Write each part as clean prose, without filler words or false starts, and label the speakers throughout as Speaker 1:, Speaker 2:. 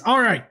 Speaker 1: All right.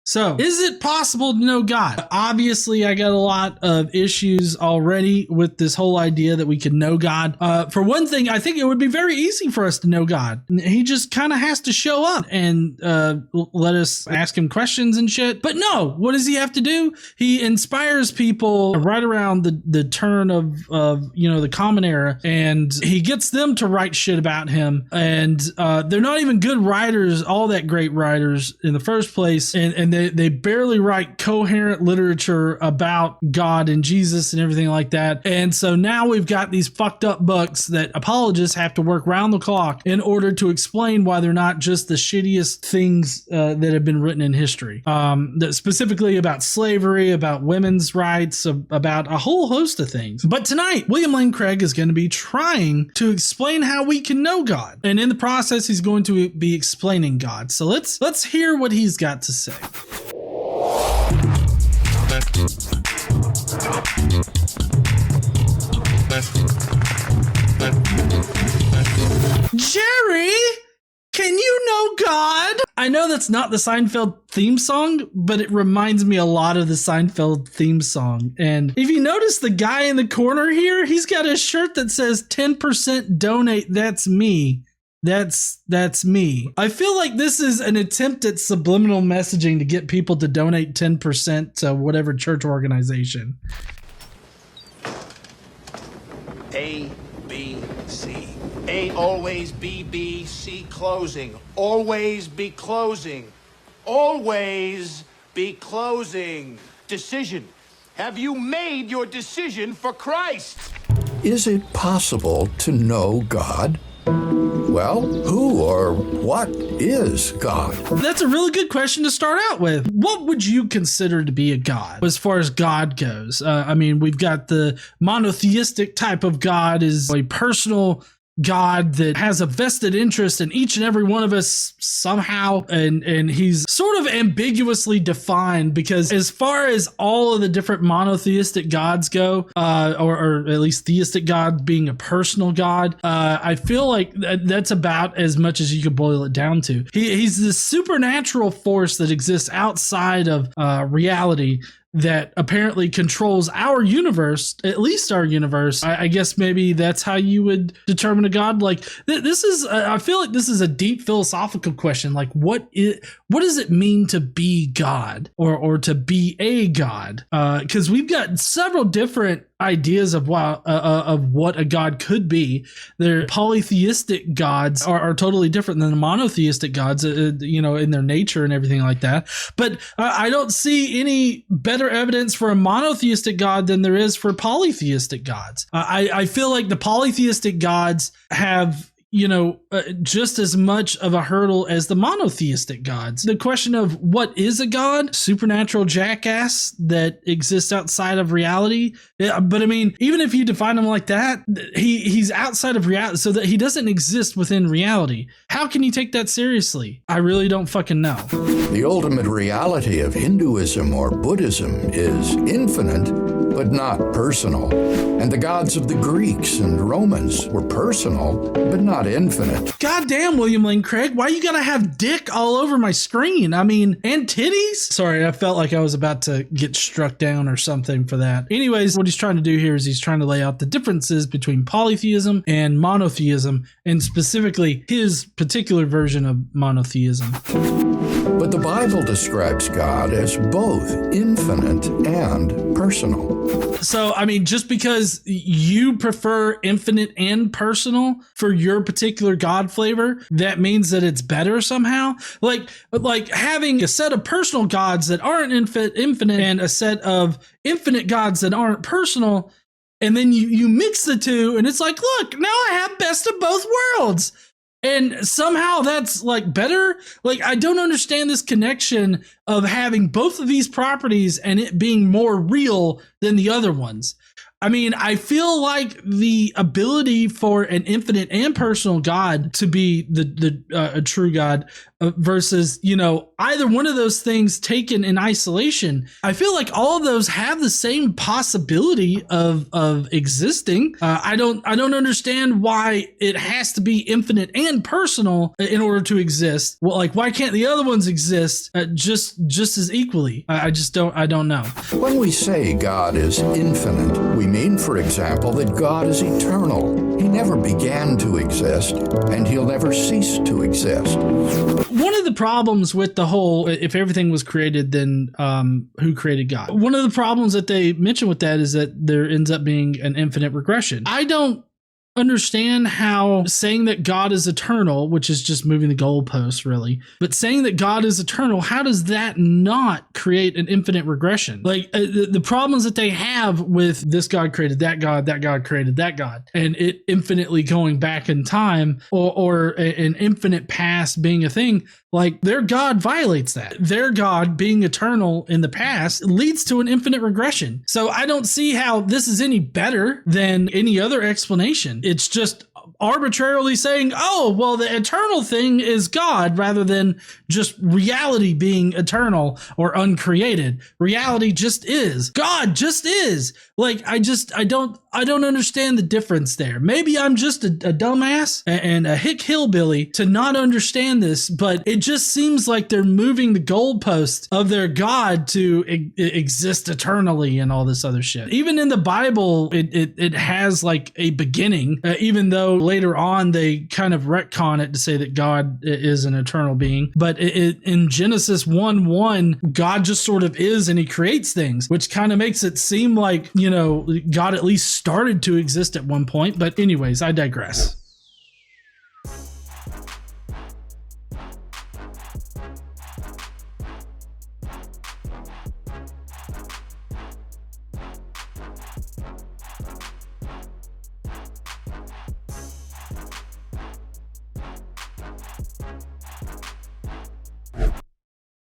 Speaker 1: So, is it possible to know God? Obviously, I got a lot of issues already with this whole idea that we can know God. For one thing, I think it would be very easy for us to know God. He just kind of has to show up and let us ask him questions and shit. But no, what does he have to do? He inspires people right around the turn of the Common Era, and he gets them to write shit about him. And they're not even good writers, all that great writers in the first place, and they barely write coherent literature about God and Jesus and everything like that. And so now we've got these fucked up books that apologists have to work round the clock in order to explain why they're not just the shittiest things that have been written in history. That specifically about slavery, about women's rights, about a whole host of things. But tonight, William Lane Craig is going to be trying to explain how we can know God. And in the process, he's going to be explaining God. So let's hear what he's got to say. Jerry, can you know God? I know that's not the Seinfeld theme song, but it reminds me a lot of the Seinfeld theme song. And if you notice the guy in the corner here, he's got a shirt that says 10% donate, that's me. That's me. I feel like this is an attempt at subliminal messaging to get people to donate 10% to whatever church organization.
Speaker 2: A, B, C. A always B, B, C closing. Always be closing. Always be closing. Decision. Have you made your decision for Christ?
Speaker 3: Is it possible to know God? Well, who or what is God?
Speaker 1: That's a really good question to start out with. What would you consider to be a God as far as God goes? I mean, we've got the monotheistic type of God is a personal God that has a vested interest in each and every one of us somehow, and he's sort of ambiguously defined because as far as all of the different monotheistic gods go, or at least theistic God being a personal God, I feel like that's about as much as you could boil it down to. He's this supernatural force that exists outside of reality that apparently controls our universe, at least our universe. I guess maybe that's how you would determine a God. Like this is, I feel like this is a deep philosophical question. Like what does it mean to be God or to be a God? Because we've got several different ideas of what a God could be. Their polytheistic gods are totally different than the monotheistic gods, in their nature and everything like that. But I don't see any better evidence for a monotheistic God than there is for polytheistic gods. I feel like the polytheistic gods have just as much of a hurdle as the monotheistic gods. The question of what is a God? Supernatural jackass that exists outside of reality. Yeah, but I mean, even if you define him like that, he's outside of reality, so that he doesn't exist within reality. How can you take that seriously? I really don't fucking know.
Speaker 3: The ultimate reality of Hinduism or Buddhism is infinite, but not personal. And the gods of the Greeks and Romans were personal, but not infinite.
Speaker 1: Goddamn, William Lane Craig, why you gotta have dick all over my screen? I mean, and titties? Sorry, I felt like I was about to get struck down or something for that. Anyways, what he's trying to do here is he's trying to lay out the differences between polytheism and monotheism, and specifically his particular version of monotheism.
Speaker 3: But the Bible describes God as both infinite and personal.
Speaker 1: So, I mean, just because you prefer infinite and personal for your particular God flavor, that means that it's better somehow? Like having a set of personal gods that aren't infinite and a set of infinite gods that aren't personal, and then you mix the two, and it's like, look, now I have best of both worlds. And somehow that's like better. Like, I don't understand this connection of having both of these properties and it being more real than the other ones. I mean, I feel like the ability for an infinite and personal God to be a true God versus, either one of those things taken in isolation, I feel like all of those have the same possibility of existing. I don't understand why it has to be infinite and personal in order to exist. Well, like, why can't the other ones exist just as equally? I don't know.
Speaker 3: When we say God is infinite, we mean, for example, that God is eternal. He never began to exist, and he'll never cease to exist.
Speaker 1: One of the problems with the whole, if everything was created, then who created God? One of the problems that they mention with that is that there ends up being an infinite regression. I don't understand how saying that God is eternal, which is just moving the goalposts really, but saying that God is eternal, how does that not create an infinite regression? Like the problems that they have with this God created that God created that God, and it infinitely going back in time or an infinite past being a thing, like their God violates that. Their God being eternal in the past leads to an infinite regression. So I don't see how this is any better than any other explanation. It's just arbitrarily saying, oh, well, the eternal thing is God rather than just reality being eternal or uncreated. Reality just is. God just is. Like, I don't understand the difference there. Maybe I'm just a dumbass and a hick hillbilly to not understand this, but it just seems like they're moving the goalposts of their God to exist eternally and all this other shit. Even in the Bible, it has like a beginning, even though later on they kind of retcon it to say that God is an eternal being. But in Genesis 1:1, God just sort of is, and he creates things, which kind of makes it seem like, God at least started to exist at one point. But anyways, I digress.